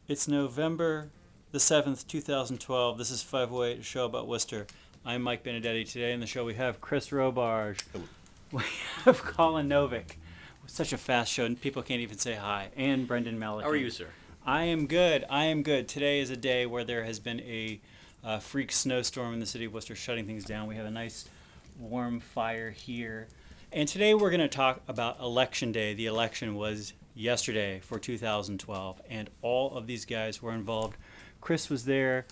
It's November the 7th, 2012. This is 508, a show about Worcester. I'm Mike Benedetti. Today on the show we have Chris Robarge. Hello. We have Colin Novick. Such a fast show, and people can't even say hi. And Brendan Melican. How are you, sir? I am good. Today is a day where there has been a freak snowstorm in the city of Worcester, shutting things down. We have a nice warm fire here. And today we're going to talk about Election Day. The election was yesterday for 2012, and all of these guys were involved. Chris was there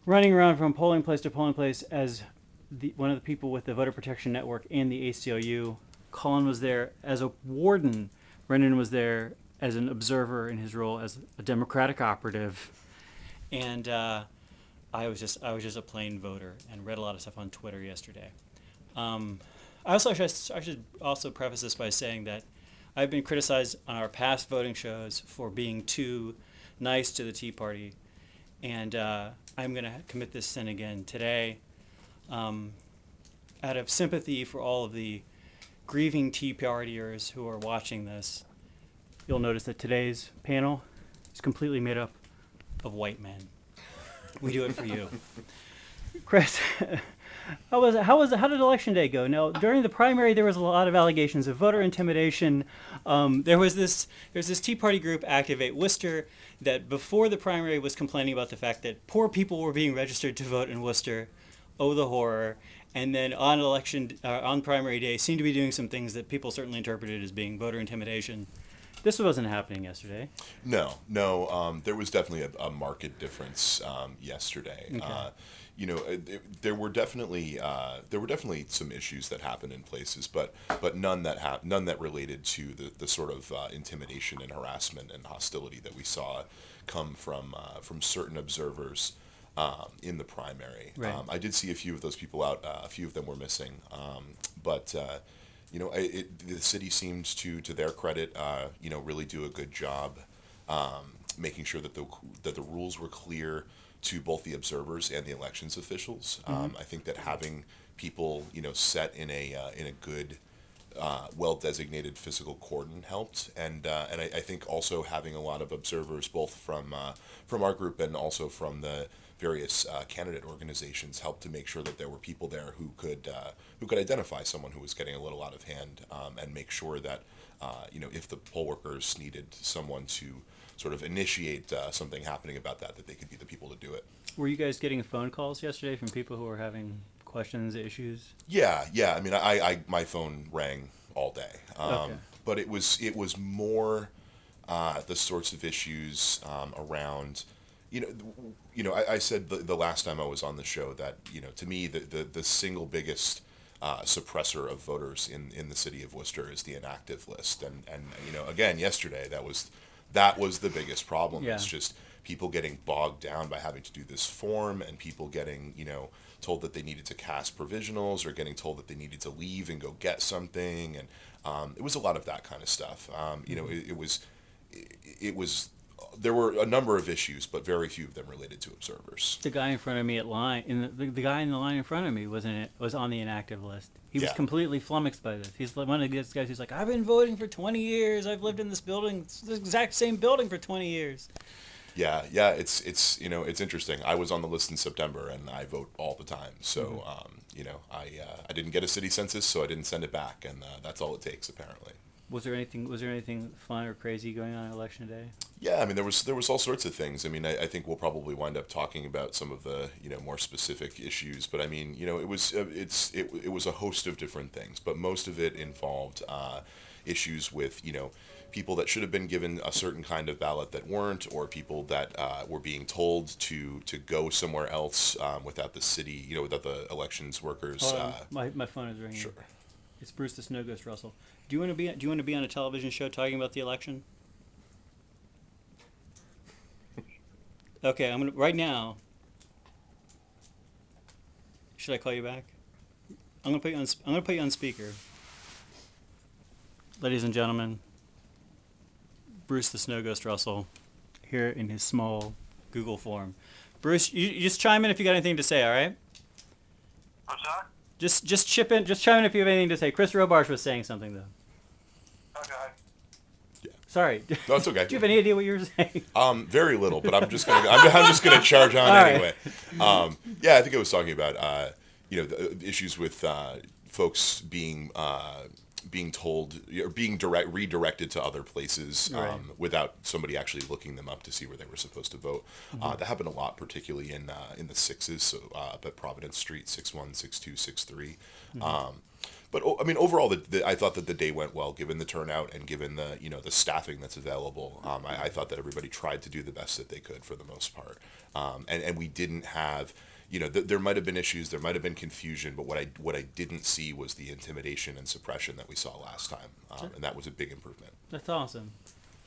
running around from polling place to polling place as one of the people with the Voter Protection Network and the ACLU. Colin was there as a warden. Brendan was there as an observer in his role as a Democratic operative. And I was just a plain voter and read a lot of stuff on Twitter yesterday. I should also preface this by saying that I've been criticized on our past voting shows for being too nice to the Tea Party, and I'm going to commit this sin again today. Out of sympathy for all of the grieving Tea Partiers who are watching this, you'll notice that today's panel is completely made up of white men. We do it for you. Chris, how did Election Day go? Now, during the primary, there was a lot of allegations of voter intimidation. There's this Tea Party group, Activate Worcester, that before the primary was complaining about the fact that poor people were being registered to vote in Worcester. Oh, the horror. And then on primary day, seemed to be doing some things that people certainly interpreted as being voter intimidation. This wasn't happening yesterday. No. There was definitely a market difference yesterday. Okay. There were definitely some issues that happened in places, but none that related to the sort of intimidation and harassment and hostility that we saw come from certain observers in the primary. Right. I did see a few of those people out. A few of them were missing, but. The city seemed to their credit, really do a good job making sure that the rules were clear to both the observers and the elections officials. I think that having people, set in a good, well-designated physical cordon helped, and I think also having a lot of observers, both from our group and also from the various candidate organizations, helped to make sure that there were people there who could identify someone who was getting a little out of hand, and make sure that if the poll workers needed someone to sort of initiate something happening about that they could be the people to do it. Were you guys getting phone calls yesterday from people who were having questions, issues? Yeah. I mean, I my phone rang all day, Okay. but it was more the sorts of issues around. I said the last time I was on the show that, to me, the single biggest suppressor of voters in the city of Worcester is the inactive list. And again, yesterday, that was the biggest problem. Yeah. It's just people getting bogged down by having to do this form, and people getting, told that they needed to cast provisionals, or getting told that they needed to leave and go get something. And it was a lot of that kind of stuff. It was there were a number of issues, but very few of them related to observers. The guy in front of me the guy in the line in front of me was on the inactive list. He was Yeah. completely flummoxed by this. He's one of these guys who's like, I've been voting for 20 years. I've lived in this building, the exact same building for 20 years. Yeah, it's interesting. I was on the list in September, and I vote all the time. So, I didn't get a city census, so I didn't send it back, and that's all it takes apparently. Was there anything fun or crazy going on Election Day? Yeah, I mean there was all sorts of things. I mean, I think we'll probably wind up talking about some of the more specific issues, but I mean it was a host of different things, but most of it involved issues with people that should have been given a certain kind of ballot that weren't, or people that were being told to go somewhere else without the city, without the elections workers. Hold on. My phone is ringing. Sure. It's Bruce the Snow Ghost Russell. Do you want to be on a television show talking about the election? Okay, I'm gonna right now. Should I call you back? I'm gonna put you on speaker. Ladies and gentlemen, Bruce the Snow Ghost Russell, here in his small Google form. Bruce, you just chime in if you got anything to say. All right? What's that? Just chime in if you have anything to say. Chris Robarge was saying something though. Okay. Yeah. Sorry. No, it's okay. Do you have any idea what you were saying? Very little, but I'm just gonna charge on All anyway. Yeah, I think I was talking about the issues with folks being told or being redirected to other places Right. without somebody actually looking them up to see where they were supposed to vote. That happened a lot, particularly in the sixes, so up at Providence Street, 6-1, 6-2, 6-3. But I mean, overall, I thought that the day went well, given the turnout and given the staffing that's available. I thought that everybody tried to do the best that they could for the most part, and we didn't have. There might have been issues, there might have been confusion, but what I didn't see was the intimidation and suppression that we saw last time, and that was a big improvement. That's awesome.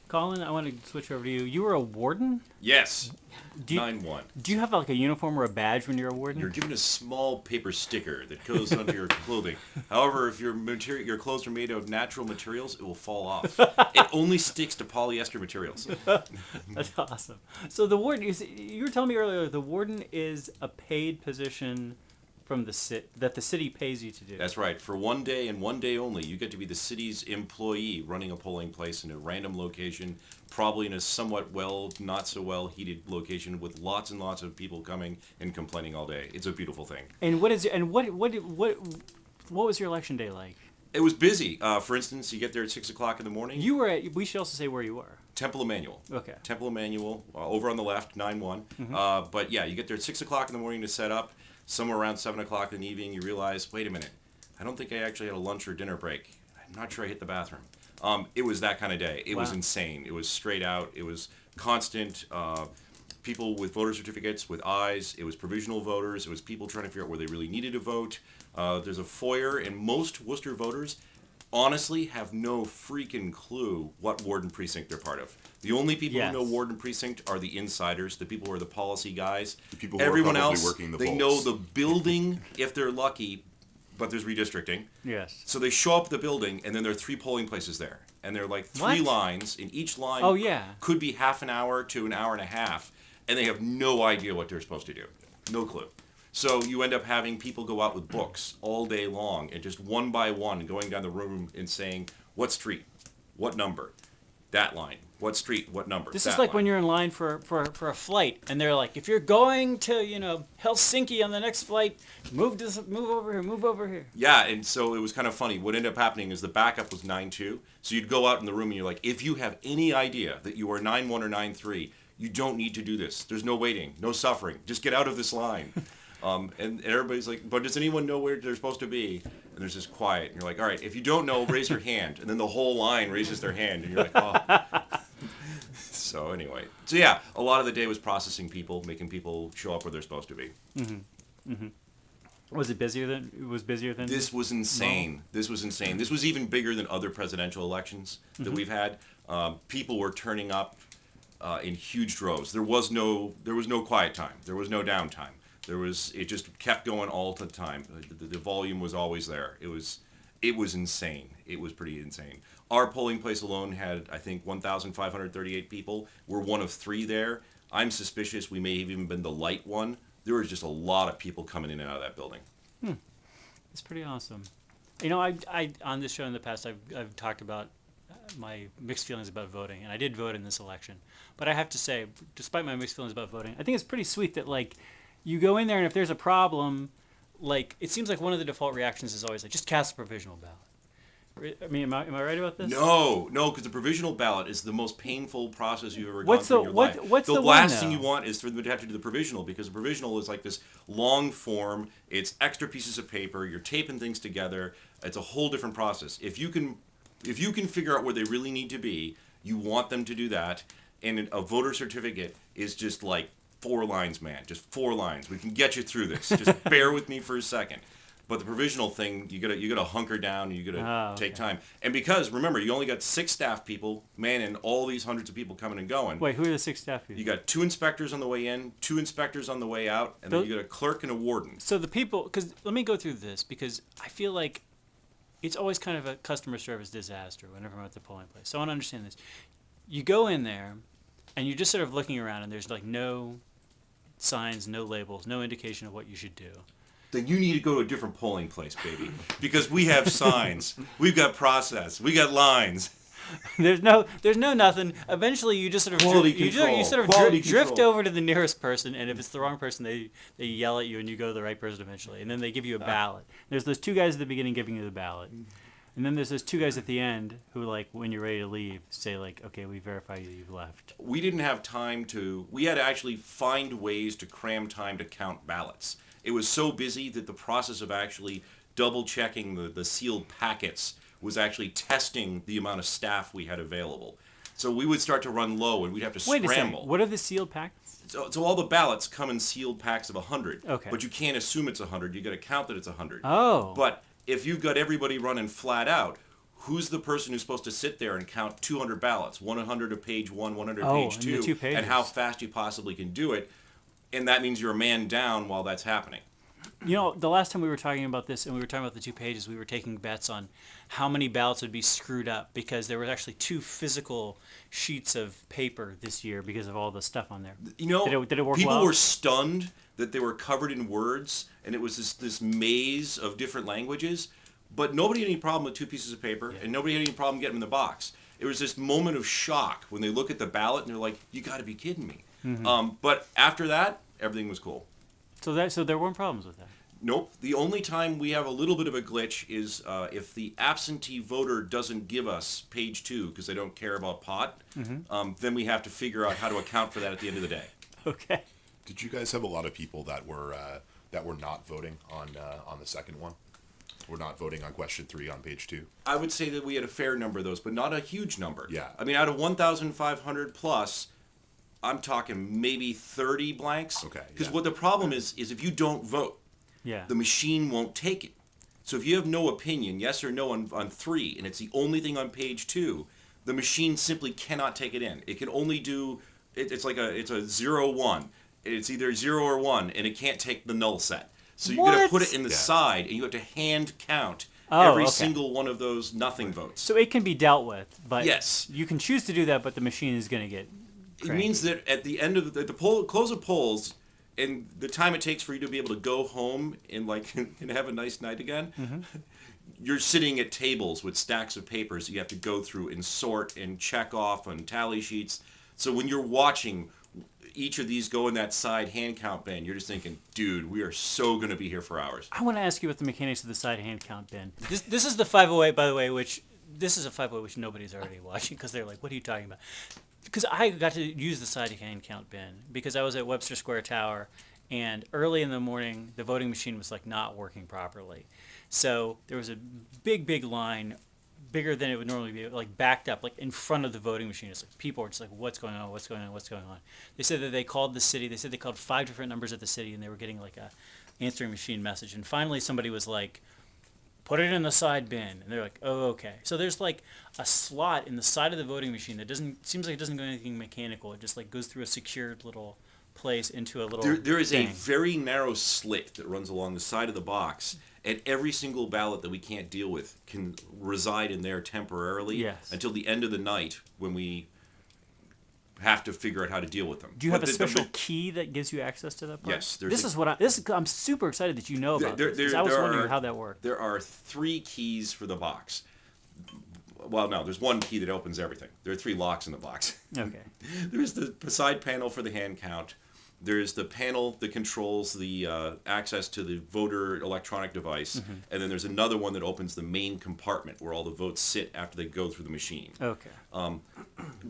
Colin, I want to switch over to you. You were a warden? Yes. Do you, 9-1. do you have like a uniform or a badge when you're a warden? You're given a small paper sticker that goes onto your clothing. However, if your clothes are made of natural materials, it will fall off. It only sticks to polyester materials. That's awesome. So the warden, you were telling me earlier, the warden is a paid position from that the city pays you to do. That's right. For one day and one day only, you get to be the city's employee running a polling place in a random location, probably in a somewhat not so well heated location with lots and lots of people coming and complaining all day. It's a beautiful thing. And what was your election day like? It was busy. For instance, you get there at 6 o'clock in the morning. You were we should also say where you were. Temple Emmanuel. Okay. Temple Emmanuel, over on the left, 9-1. But yeah, you get there at 6 o'clock in the morning to set up. Somewhere around 7 o'clock in the evening, you realize, wait a minute, I don't think I actually had a lunch or dinner break. I'm not sure I hit the bathroom. It was that kind of day. It was insane. It was straight out. It was constant. People with voter certificates, with eyes. It was provisional voters. It was people trying to figure out where they really needed to vote. There's a foyer, and most Worcester voters honestly have no freaking clue what warden precinct they're part of. The only people who know warden precinct are the insiders, the people who are the policy guys. The people who Everyone are probably else, working the they polls. know the building if they're lucky, but there's redistricting. Yes. So they show up at the building, and then there are 3 polling places there. And there are like 3 lines, and each line could be half an hour to an hour and a half, and they have no idea what they're supposed to do. No clue. So you end up having people go out with books all day long, and just one by one going down the room and saying, what street, what number, that line, what street, what number. This is like when you're in line for a flight, and they're like, if you're going to Helsinki on the next flight, move over here. Yeah, and so it was kind of funny. What ended up happening is the backup was 9-2. So you'd go out in the room and you're like, if you have any idea that you are 9-1 or 9-3, you don't need to do this. There's no waiting, no suffering. Just get out of this line. And everybody's like, but does anyone know where they're supposed to be? And there's this quiet. And you're like, all right, if you don't know, raise your hand. And then the whole line raises their hand. And you're like, oh. So anyway. So yeah, a lot of the day was processing people, making people show up where they're supposed to be. Mm-hmm. Mm-hmm. Was it busier than? This was insane. No? This was insane. This was even bigger than other presidential elections that we've had. People were turning up in huge droves. There was no quiet time. There was no downtime. It just kept going all the time. The volume was always there. It was insane. It was pretty insane. Our polling place alone had, I think, 1,538 people. We're one of 3 there. I'm suspicious we may have even been the light one. There was just a lot of people coming in and out of that building. It's pretty awesome. I on this show in the past, I've talked about my mixed feelings about voting, and I did vote in this election. But I have to say, despite my mixed feelings about voting, I think it's pretty sweet that you go in there, and if there's a problem, it seems like one of the default reactions is always just cast a provisional ballot. I mean, am I right about this? No, because the provisional ballot is the most painful process you've ever gone through in your life. What's the last thing you want is for them to have to do the provisional, because the provisional is like this long form. It's extra pieces of paper. You're taping things together. It's a whole different process. If you can figure out where they really need to be, you want them to do that. And a voter certificate is just 4 lines, man. Just 4 lines. We can get you through this. Just bear with me for a second. But the provisional thing, you gotta hunker down. You gotta take time. And because remember, you only got 6 staff people manning all these hundreds of people coming and going. Wait, who are the 6 staff people? You got 2 inspectors on the way in, 2 inspectors on the way out, and then you got a clerk and a warden. So the people, because let me go through this, because I feel like it's always kind of a customer service disaster whenever I'm at the polling place. So I want to understand this. You go in there, and you're just sort of looking around, and there's no signs, no labels, no indication of what you should do. Then you need to go to a different polling place, baby. Because we have signs. We've got process. We got lines. There's no nothing. Eventually, you just sort of Quality you control. sort of Quality drift control. over to the nearest person, and if it's the wrong person, they yell at you, and you go to the right person eventually, and then they give you a ballot. There's those two guys at the beginning giving you the ballot, and then there's those two guys at the end who, like, when you're ready to leave, say like, okay, we verify you've left. We didn't have time to. We had to actually find ways to cram time to count ballots. It was so busy that the process of actually double checking the sealed packets was actually testing the amount of staff we had available. So we would start to run low, and we'd have to Wait a scramble. second. What are the sealed packets? So all the ballots come in sealed packs of 100. Okay. But you can't assume it's 100. You got to count that it's 100. Oh. But if you've got everybody running flat out, who's the person who's supposed to sit there and count 200 ballots, 100 of page 1, 100 of page and 2, the 2 pages. and how fast you possibly can do it? And that means you're a man down while that's happening. You know, the last time we were talking about this, and we were talking about the 2 pages, we were taking bets on how many ballots would be screwed up, because there were actually 2 physical sheets of paper this year because of all the stuff on there. You know, did it work people well? were stunned that they were covered in words, and it was this maze of different languages, but nobody had any problem with 2 pieces of paper, and nobody had any problem getting them in the box. It was this moment of shock when they look at the ballot and they're like, you got to be kidding me. But after that, everything was cool. So there weren't problems with that. Nope. The only time we have a little bit of a glitch is if the absentee voter doesn't give us page 2 because they don't care about pot, then we have to figure out how to account for that at the end of the day. Okay. Did you guys have a lot of people that were not voting on the second one? We're not voting on question 3 on page 2. I would say that we had a fair number of those, but not a huge number. Yeah. I mean, out of 1,500 plus, I'm talking maybe 30 blanks. Okay, Because yeah. what the problem is if you don't vote, Yeah. the machine won't take it. So if you have no opinion, yes or no on 3, and it's the only thing on page 2, the machine simply cannot take it in. It can only do, it's a 0-1. It's either 0 or 1, and it can't take the null set. So you're going to What? put it in the Yeah. side, and you have to hand count Oh, every okay. single one of those nothing votes. So it can be dealt with, but Yes. you can choose to do that, but the machine is going to get It cranky. means that at the end of the poll, close of polls, and the time it takes for you to be able to go home and and have a nice night again, you're sitting at tables with stacks of papers that you have to go through and sort and check off on tally sheets. So when you're watching each of these go in that side hand count bin, you're just thinking, dude, we are so going to be here for hours. I want to ask you about the mechanics of the side hand count bin. This is the 508, by the way, this is a 508 which nobody's already watching because they're like, what are you talking about? Because I got to use the side hand count bin because I was at Webster Square Tower, and early in the morning the voting machine was like not working properly. So there was a big line, bigger than it would normally be, like backed up, like in front of the voting machine. It's like people were just like, what's going on? What's going on? What's going on? They said that they called the city. They said they called 5 different numbers at the city, and they were getting like a answering machine message. And finally, somebody was like, put it in the side bin. And they're like, oh, okay. So there's like a slot in the side of the voting machine that seems like it doesn't go anything mechanical. It just like goes through a secured little place into a little There is a thing. very narrow slit that runs along the side of the box, and every single ballot that we can't deal with can reside in there temporarily Yes. until the end of the night when we have to figure out how to deal with them. Do you have But a the- special key that gives you access to that part? Yes, there's This a- is what I'm super excited that you know about There- this, 'cause there- I was there wondering are- how that worked. There are 3 keys for the box. Well, no, there's 1 key that opens everything. There are 3 locks in the box. Okay. There's the side panel for the hand count. There's the panel that controls the access to the voter electronic device. And then there's another one that opens the main compartment where all the votes sit after they go through the machine. Okay.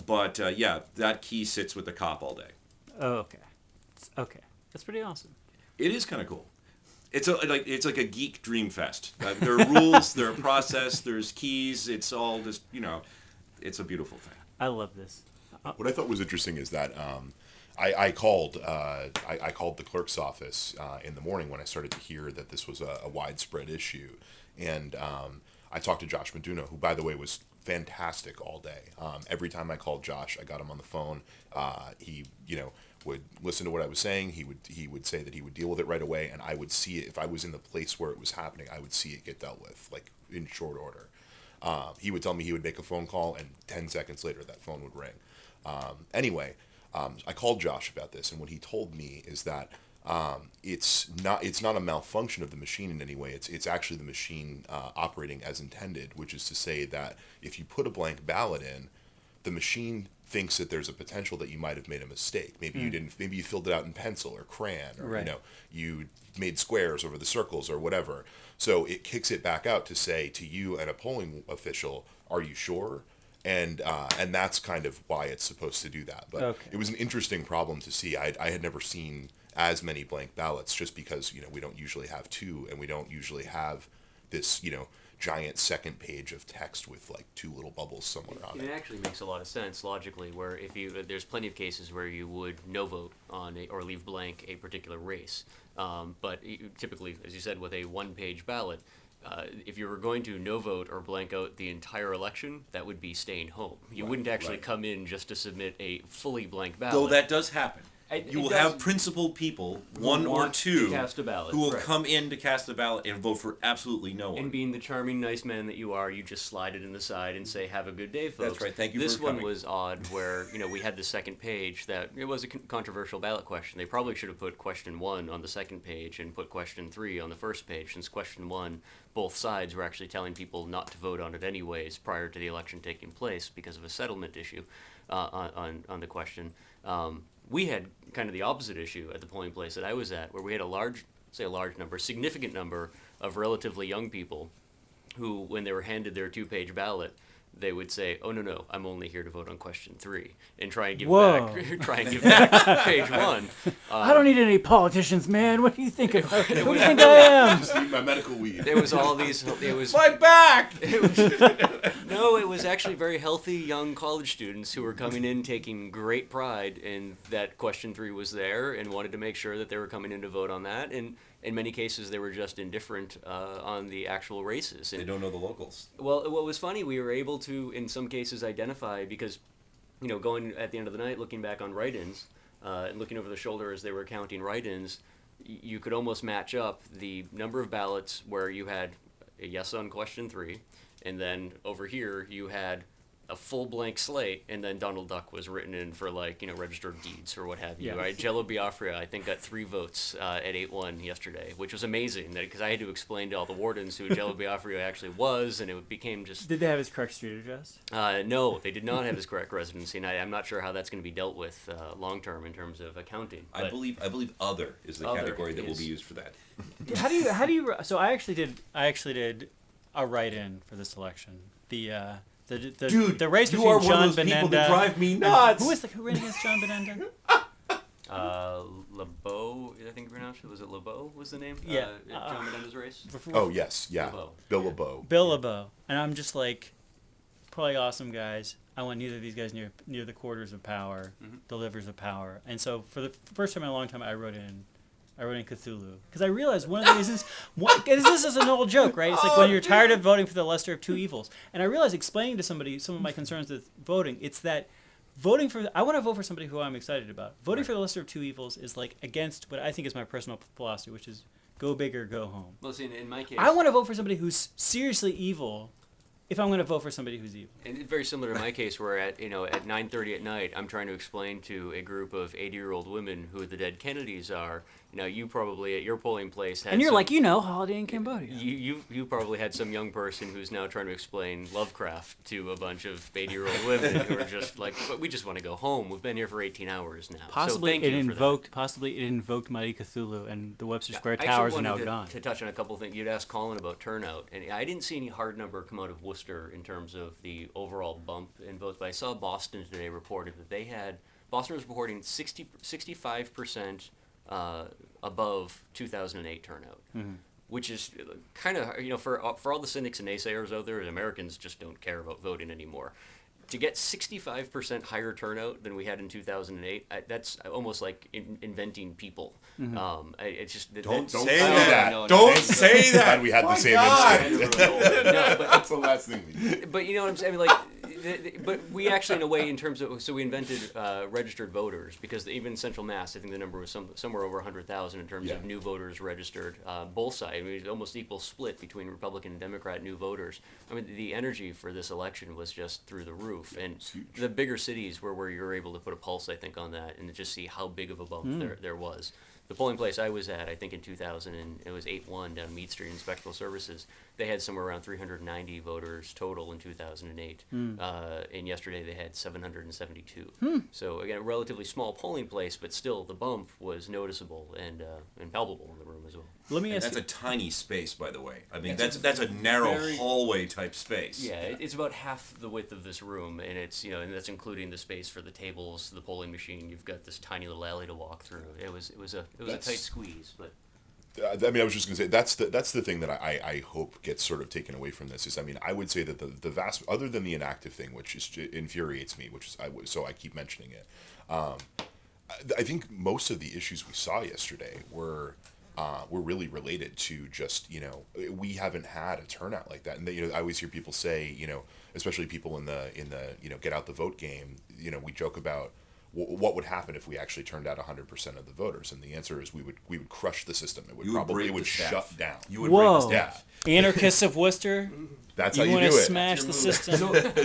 But yeah, that key sits with the cop all day. Oh, okay. Okay. That's pretty awesome. It is kind of cool. It's like a geek dream fest. There are rules, there are process, there's keys. It's all just, it's a beautiful thing. I love this. What I thought was interesting is that I called the clerk's office in the morning when I started to hear that this was a widespread issue, and I talked to Josh Meduna, who, by the way, was fantastic all day. Every time I called Josh, I got him on the phone. He would listen to what I was saying. He would say that he would deal with it right away, and I would see it if I was in the place where it was happening. I would see it get dealt with like in short order. He would tell me he would make a phone call, and 10 seconds later that phone would ring. Anyway, I called Josh about this, and what he told me is that it's not a malfunction of the machine in any way. It's actually the machine operating as intended, which is to say that if you put a blank ballot in, the machine thinks that there's a potential that you might have made a mistake. Maybe you didn't. Maybe you filled it out in pencil or crayon, or Right. you made squares over the circles or whatever. So it kicks it back out to say to you and a polling official, "Are you sure?" And that's kind of why it's supposed to do that. But Okay. it was an interesting problem to see. I had never seen as many blank ballots, just because we don't usually have two, and we don't usually have this giant second page of text with like two little bubbles somewhere on It it. actually makes a lot of sense logically, where if there's plenty of cases where you would no vote on or leave blank a particular race, but typically, as you said, with a one-page ballot, if you were going to no vote or blank out the entire election, that would be staying home. You wouldn't actually right. come in just to submit a fully blank ballot. Though that does happen. It You will does- have principled people, who one or want two, to cast a ballot, who will right. come in to cast the ballot and vote for absolutely no one. And being the charming, nice man that you are, you just slide it in the side and say, "Have a good day, folks." That's right. Thank you This for one coming. was odd, where we had the second page that it was a controversial ballot question. They probably should have put question 1 on the second page and put question 3 on the first page, since question 1, both sides were actually telling people not to vote on it anyways prior to the election taking place because of a settlement issue on the question. We had kind of the opposite issue at the polling place that I was at, where we had significant number of relatively young people who, when they were handed their 2-page ballot, they would say, "Oh no, I'm only here to vote on question 3," and try and give Whoa. back page 1. I don't need any politicians, man. What do you think? Who do you think I am? Just need my medical weed. There was all these. It was My back! No, it was actually very healthy young college students who were coming in taking great pride in that question 3 was there and wanted to make sure that they were coming in to vote on that. And in many cases, they were just indifferent on the actual races. They And, don't know the locals. well, what was funny, we were able to, in some cases, identify because, going at the end of the night, looking back on write-ins, and looking over the shoulder as they were counting write-ins, you could almost match up the number of ballots where you had a yes on question 3, and then over here you had a full blank slate, and then Donald Duck was written in for registered deeds or what have you. Yes. Right? Jello Biafra, I think, got 3 votes at 8-1 yesterday, which was amazing because I had to explain to all the wardens who Jello Biafra actually was, and it became just Did they have his correct street address? no, they did not have his correct residency, and I'm not sure how that's going to be dealt with long term in terms of accounting. I but- believe other is the Other category that will is- be used for that. How do you? So I actually did a write-in for this election. The race you between are one John of those people Benenda. that drive me nuts. Who ran against John Benenda? LeBeau, I think you pronounced it. Was it LeBeau? Was the name? Yeah. John Menendez race. Oh yes, yeah, LeBeau. Bill LeBeau. Bill LeBeau, and I'm just like, probably awesome guys. I want neither of these guys near the quarters of power, the livers of power. And so for the first time in a long time, I wrote in Cthulhu because I realized one of the reasons. This is an old joke, right? It's like when you're tired of voting for the lesser of two evils, and I realized explaining to somebody some of my concerns with voting, it's that I want to vote for somebody who I'm excited about. Voting for the lesser of two evils is like against what I think is my personal philosophy, which is go big or go home. Well, see, in my case, I want to vote for somebody who's seriously evil if I'm going to vote for somebody who's evil. And it's very similar to my case, where at 9:30 at night, I'm trying to explain to a group of 80-year-old women who the dead Kennedys are. You probably at your polling place had. And you're some, like, Holiday in Cambodia. You probably had some young person who's now trying to explain Lovecraft to a bunch of 80-year-old women who are just like, but we just want to go home. We've been here for 18 hours now. Possibly so thank you for that. Possibly it invoked Mighty Cthulhu, and the Webster Square I Towers are actually now wanted gone. to touch on a couple of things. You'd asked Colin about turnout, and I didn't see any hard number come out of Worcester in terms of the overall bump in votes, but I saw Boston today reported that Boston was reporting 65% above 2008 turnout, which is kind of, for all the cynics and naysayers out there, Americans just don't care about voting anymore. To get 65% higher turnout than we had in 2008, that's almost like inventing people. It's just Don't say say that. that. Don't say that. Glad we had the My same God. instinct. No, That's the last thing we did. but you know what I'm saying? I mean, but we actually, in a way, in terms of, so we invented registered voters, because even Central Mass, I think the number was somewhere over 100,000 in terms of new voters registered, both sides. I mean, it was almost equal split between Republican and Democrat new voters. I mean, the energy for this election was just through the roof, and the bigger cities were where you're able to put a pulse, I think, on that, and just see how big of a bump there was. The polling place I was at, I think in 2000, and it was 8-1 down Meade Street in Spectral Services. They had somewhere around 390 voters total in 2008. And yesterday they had 772. So again, a relatively small polling place, but still the bump was noticeable and palpable in the room as well. Let me And ask that's you. a tiny space, by the way. I mean, that's a narrow hallway type space. Yeah, it's about half the width of this room, and it's and that's including the space for the tables, the polling machine. You've got this tiny little alley to walk through. It was a tight squeeze, but. I mean, I was just going to say that's the thing that I hope gets sort of taken away from this is, I mean, I would say that the vast, other than the inactive thing, which is infuriates me, which is so I keep mentioning it. I think most of the issues we saw yesterday were really related to just we haven't had a turnout like that, and I always hear people say especially people in the get out the vote game, we joke about what would happen if we actually turned out 100% of the voters, and the answer is we would crush the system. It would shut down. You would break the staff. Anarchists of Worcester. That's how you you want do to it. smash the system.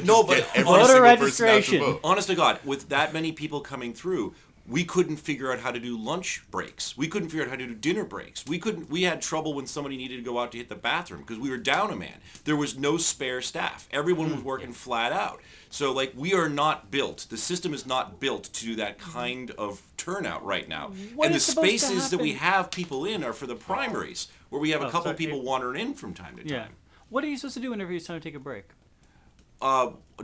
No, but Every Voter single person out to registration. vote. honest to God, with that many people coming through, we couldn't figure out how to do lunch breaks. We couldn't figure out how to do dinner breaks. We had trouble when somebody needed to go out to hit the bathroom because we were down a man. There was no spare staff. Everyone was working flat out. So we are not built. The system is not built to do that kind of turnout right now. What and the is supposed to spaces that we happen? have people in are for the primaries, where we have a couple sorry. people wandering in from time to Yeah. time. What are you supposed to do whenever it's time to take a break?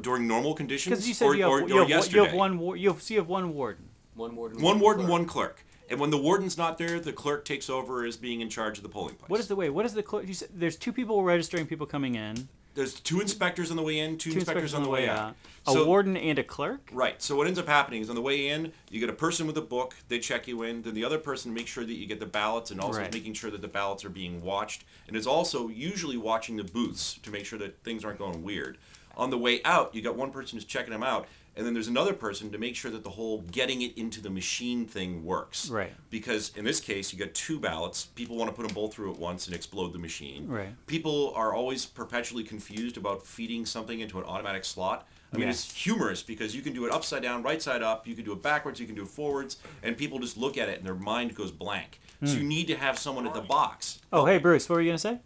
During normal conditions, Because you said you have yesterday. you have one you have one warden. One warden. One warden, one clerk. And when the warden's not there, the clerk takes over as being in charge of the polling place. What is the clerk? You said there's two people registering people coming in. There's two inspectors on the way in, two inspectors on the way out. A warden and a clerk. Right. So what ends up happening is on the way in, you get a person with a book. They check you in. Then the other person makes sure that you get the ballots, and also Right. making sure that the ballots are being watched. And is also usually watching the booths to make sure that things aren't going weird. On the way out, you got one person who's checking them out, and then there's another person to make sure that the whole getting it into the machine thing works. Right. Because in this case, you got two ballots. People want to put them both through at once and explode the machine. Right. People are always perpetually confused about feeding something into an automatic slot. I mean, Yeah. it's humorous because you can do it upside down, right side up, you can do it backwards, you can do it forwards, and people just look at it and their mind goes blank. So you need to have someone at the box. Oh, hey Bruce, what were you gonna say?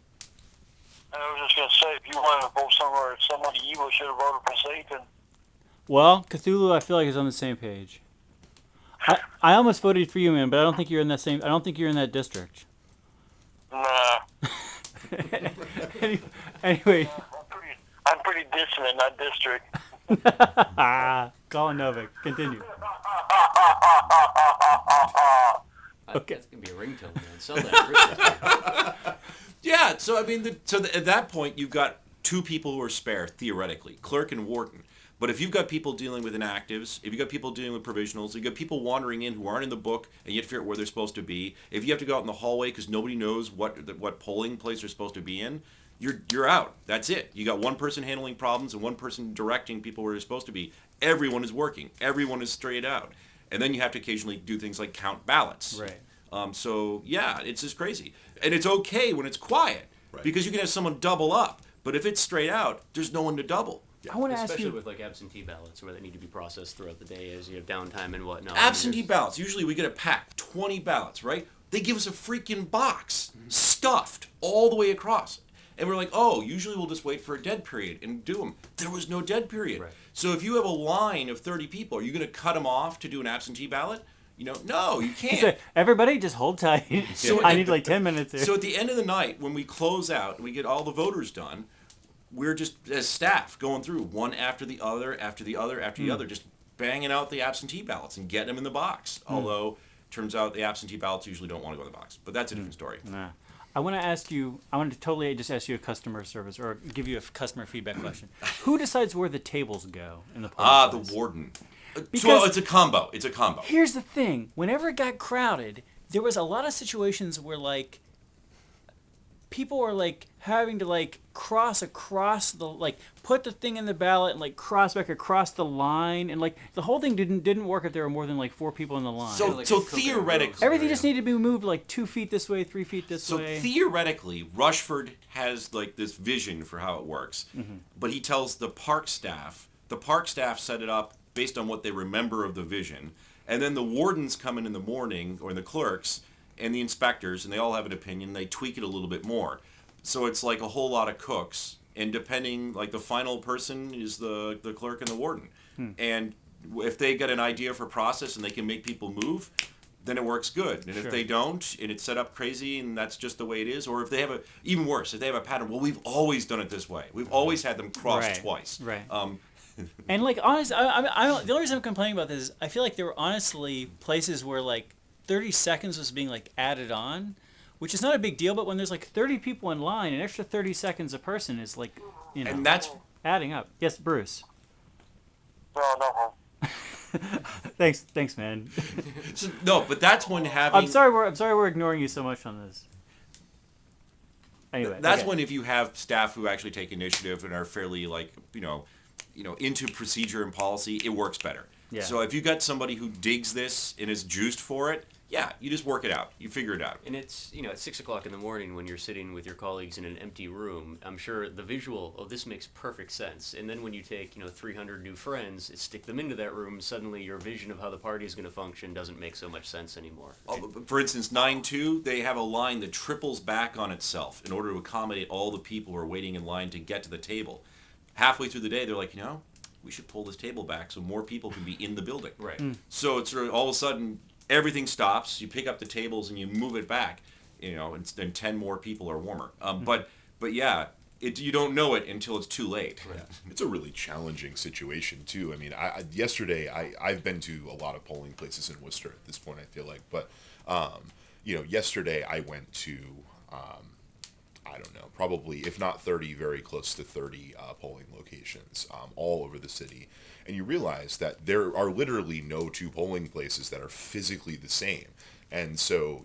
I was just going to say, if you wanted to vote somewhere, somebody evil should have voted for Satan. Well, Cthulhu, I feel like is on the same page. I almost voted for you, man, but I don't think you're in that same. I don't think you're in that district. Nah, Anyway, I'm pretty distant in that district. Colin Novick, continue. Okay. That's gonna be a ringtone, man. Sell that. Christmas. Yeah, so I mean, at that point, you've got two people who are spare, theoretically, clerk and warden. But if you've got people dealing with inactives, if you've got people dealing with provisionals, you've got people wandering in who aren't in the book, and you have to figure out where they're supposed to be. If you have to go out in the hallway because nobody knows what polling place they're supposed to be in, you're out. That's it. You got one person handling problems and one person directing people where they're supposed to be. Everyone is working. Everyone is straight out. And then you have to occasionally do things like count ballots. Right. So yeah, it's just crazy, and it's okay when it's quiet because you can have someone double up. But if it's straight out, there's no one to double. I want to ask Especially you. with absentee ballots where they need to be processed throughout the day as you have downtime and whatnot. Absentee ballots. Usually we get a pack, 20 ballots, right? They give us a freaking box stuffed all the way across. And we're like, oh, usually we'll just wait for a dead period and do them. There was no dead period. Right. So if you have a line of 30 people, are you going to cut them off to do an absentee ballot? No, you can't. Everybody, just hold tight. I need like 10 minutes here. So at the end of the night, when we close out and we get all the voters done, we're just, as staff, going through one after the other, after the other, after the other, just banging out the absentee ballots and getting them in the box. Although, turns out the absentee ballots usually don't want to go in the box. But that's a different story. Nah. I want to totally just ask you a customer service or give you a customer feedback question. Who decides where the tables go in the polling place? The warden. Because- Well, it's a combo. It's a combo. Here's the thing. Whenever it got crowded, there was a lot of situations where, like, people were, like, having to, like, cross across the, like, put the thing in the ballot and, like, cross back across the line. And, like, the whole thing didn't work if there were more than, like, 4 people in the line. So, like so a cooking theoretically, roast. everything just needed to be moved, like, 2 feet this way, 3 feet this So way. theoretically, Rushford has like this vision for how it works, Mm-hmm. but he tells the park staff set it up based on what they remember of the vision, and then the wardens come in the morning, or the clerks, and the inspectors, and they all have an opinion. They tweak it a little bit more. So it's like a whole lot of cooks, and depending, like the final person is the clerk and the warden. And if they get an idea for process and they can make people move, then it works good. And if they don't, and it's set up crazy, and that's just the way it is, or if they have even worse, if they have a pattern, well, we've always done it this way. We've always had them crossed twice. Right. And like honestly, the only reason I'm complaining about this is I feel like there were honestly places where like 30 seconds was being like added on, which is not a big deal. But when there's like 30 people in line, an extra 30 seconds a person is like, and that's adding up. Yes, Bruce. No. Thanks, man. No, but that's when having. I'm sorry we're ignoring you so much on this. Anyway, that's when if you have staff who actually take initiative and are fairly like into procedure and policy, it works better. Yeah. So if you got somebody who digs this and is juiced for it, yeah, you just work it out. You figure it out. And it's, at 6 o'clock in the morning when you're sitting with your colleagues in an empty room, I'm sure the visual of this makes perfect sense. And then when you take, 300 new friends, stick them into that room, suddenly your vision of how the party is going to function doesn't make so much sense anymore. For instance, 9-2, they have a line that triples back on itself in order to accommodate all the people who are waiting in line to get to the table. Halfway through the day, they're like, we should pull this table back so more people can be in the building. Right. So it's sort of all of a sudden, everything stops. You pick up the tables and you move it back, and then 10 more people are warmer. But yeah, you don't know it until it's too late. Right. It's a really challenging situation too. I mean, yesterday I've been to a lot of polling places in Worcester at this point, I feel like, but yesterday I went to I don't know, probably if not 30, very close to 30 polling locations all over the city. And you realize that there are literally no two polling places that are physically the same. And so,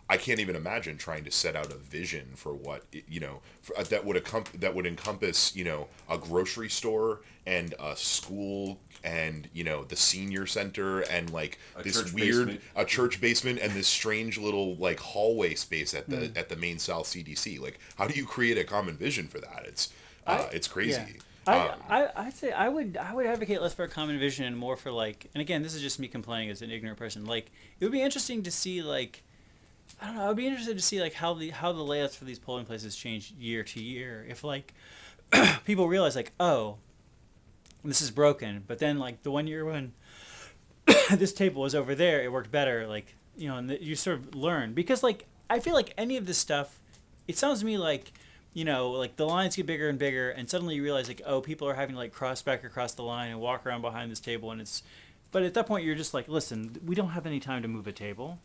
I can't even imagine trying to set out a vision for what, that would encompass, a grocery store and a school and, the senior center and like a church basement and this strange little like hallway space at the main South CDC. Like, how do you create a common vision for that? It's crazy. Yeah. I'd say I would advocate less for a common vision and more for like, and again, this is just me complaining as an ignorant person. Like, it would be interesting to see like, I don't know, I'd be interested to see like how the layouts for these polling places change year to year. If like people realize like, oh, this is broken, but then like the 1 year when this table was over there, it worked better. Like, and you sort of learn because like I feel like any of this stuff, it sounds to me like, like the lines get bigger and bigger, and suddenly you realize like, oh, people are having to like cross back across the line and walk around behind this table, but at that point you're just like, listen, we don't have any time to move a table.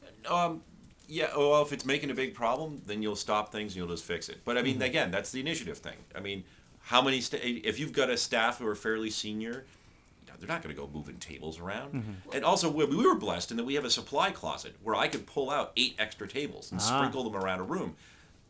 Yeah, well, if it's making a big problem, then you'll stop things and you'll just fix it. But I mean, again, that's the initiative thing. I mean, how many if you've got a staff who are fairly senior, they're not going to go moving tables around. And also, we were blessed in that we have a supply closet where I could pull out 8 extra tables and sprinkle them around a room.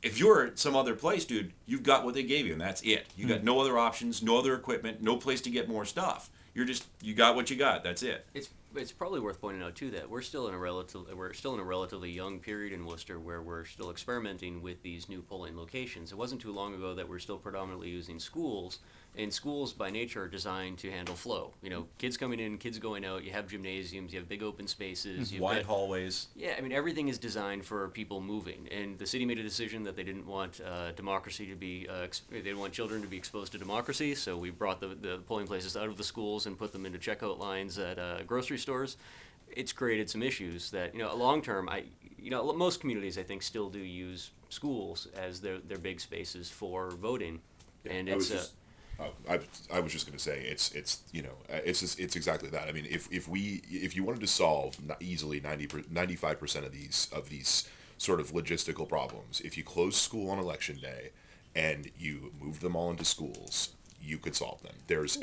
If you're at some other place, dude, you've got what they gave you, and that's it. You got no other options, no other equipment, no place to get more stuff. You got what you got. That's it. It's probably worth pointing out too that we're still in a relatively young period in Worcester where we're still experimenting with these new polling locations. It wasn't too long ago that we're still predominantly using schools, and schools by nature are designed to handle flow. Kids coming in, kids going out. You have gymnasiums, you have big open spaces, wide hallways. Yeah, I mean everything is designed for people moving, and the city made a decision that they didn't want democracy to be they didn't want children to be exposed to democracy, so we brought the polling places out of the schools and put them into checkout lines at grocery stores. It's created some issues that long term. Most communities I think still do use schools as their big spaces for voting, and it's. I was just going to say it's exactly that. I mean, if you wanted to solve easily 95% of these sort of logistical problems, if you close school on election day and you move them all into schools, you could solve them. There's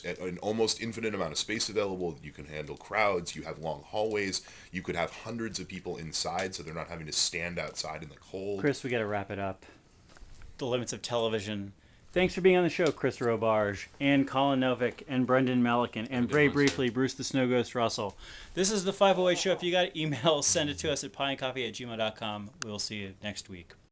an almost infinite amount of space available. You can handle crowds. You have long hallways. You could have hundreds of people inside, so they're not having to stand outside in the cold. Chris, we got to wrap it up. The limits of television. Thanks for being on the show, Chris Robarge, and Colin Novick, and Brendan Melican, and very briefly, Bruce the Snow Ghost Russell. This is the 508 Show. If you got email, send it to us at pieandcoffee@gmail.com. We'll see you next week.